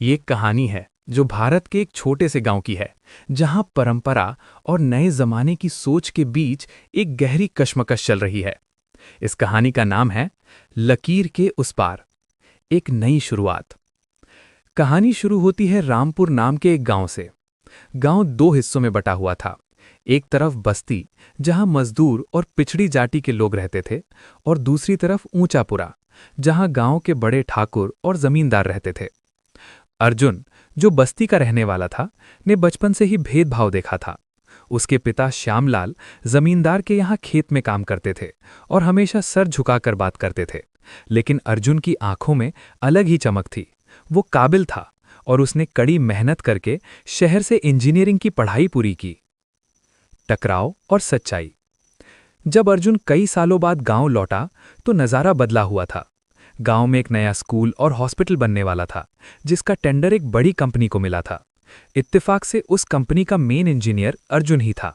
ये एक कहानी है जो भारत के एक छोटे से गांव की है, जहां परंपरा और नए जमाने की सोच के बीच एक गहरी कशमकश चल रही है। इस कहानी का नाम है लकीर के उस पार, एक नई शुरुआत। कहानी शुरू होती है रामपुर नाम के एक गांव से। गांव दो हिस्सों में बटा हुआ था। एक तरफ बस्ती, जहां मजदूर और पिछड़ी जाति के लोग रहते थे, और दूसरी तरफ ऊंचापुरा, जहां गांव के बड़े ठाकुर और जमींदार रहते थे। अर्जुन, जो बस्ती का रहने वाला था, ने बचपन से ही भेदभाव देखा था। उसके पिता श्यामलाल जमींदार के यहाँ खेत में काम करते थे और हमेशा सर झुकाकर बात करते थे। लेकिन अर्जुन की आंखों में अलग ही चमक थी। वो काबिल था और उसने कड़ी मेहनत करके शहर से इंजीनियरिंग की पढ़ाई पूरी की। टकराव और सच्चाई। जब अर्जुन कई सालों बाद गांव लौटा तो नज़ारा बदला हुआ था। गांव में एक नया स्कूल और हॉस्पिटल बनने वाला था, जिसका टेंडर एक बड़ी कंपनी को मिला था। इत्तेफाक से उस कंपनी का मेन इंजीनियर अर्जुन ही था।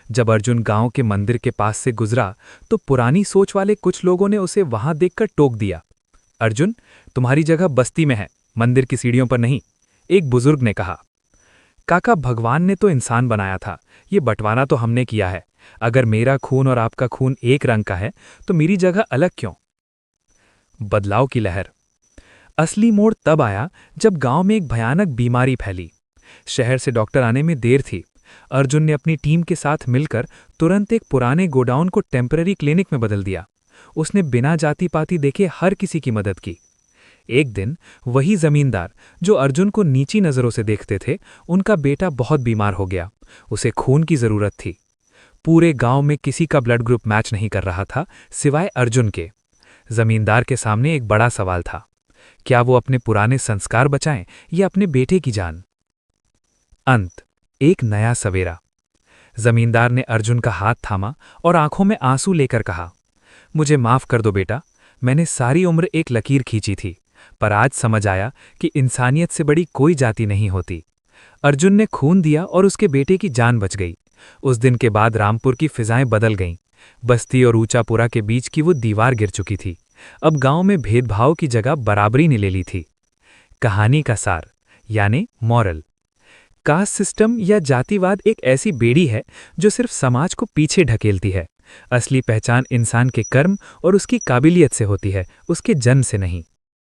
जब अर्जुन गांव के मंदिर के पास से गुजरा तो पुरानी सोच वाले कुछ लोगों ने उसे वहां देखकर टोक दिया। अर्जुन, तुम्हारी जगह बस्ती में है, मंदिर की सीढ़ियों पर नहीं, एक बुजुर्ग ने कहा। काका, भगवान ने तो इंसान बनाया था, ये बंटवारा तो हमने किया है। अगर मेरा खून और आपका खून एक रंग का है तो मेरी जगह अलग क्यों? बदलाव की लहर। असली मोड़ तब आया जब गांव में एक भयानक बीमारी फैली। शहर से डॉक्टर आने में देर थी। अर्जुन ने अपनी टीम के साथ मिलकर तुरंत एक पुराने गोडाउन को टेम्पररी क्लिनिक में बदल दिया। उसने बिना जाति पाती देखे हर किसी की मदद की। एक दिन वही जमींदार जो अर्जुन को नीची नजरों से देखते थे, उनका बेटा बहुत बीमार हो गया। उसे खून की जरूरत थी। पूरे गांव में किसी का ब्लड ग्रुप मैच नहीं कर रहा था, सिवाय अर्जुन के। जमींदार के सामने एक बड़ा सवाल था। क्या वो अपने पुराने संस्कार बचाएं या अपने बेटे की जान? अंत, एक नया सवेरा। जमींदार ने अर्जुन का हाथ थामा और आंखों में आंसू लेकर कहा, मुझे माफ कर दो बेटा, मैंने सारी उम्र एक लकीर खींची थी, पर आज समझ आया कि इंसानियत से बड़ी कोई जाति नहीं होती। अर्जुन ने खून दिया और उसके बेटे की जान बच गई। उस दिन के बाद रामपुर की फिजाएं बदल गईं। बस्ती और ऊंचापुरा के बीच की वो दीवार गिर चुकी थी। अब गांव में भेदभाव की जगह बराबरी ने ले ली थी। कहानी का सार, यानी मॉरल। कास्ट सिस्टम या जातिवाद एक ऐसी बेड़ी है जो सिर्फ समाज को पीछे ढकेलती है। असली पहचान इंसान के कर्म और उसकी काबिलियत से होती है, उसके जन्म से नहीं।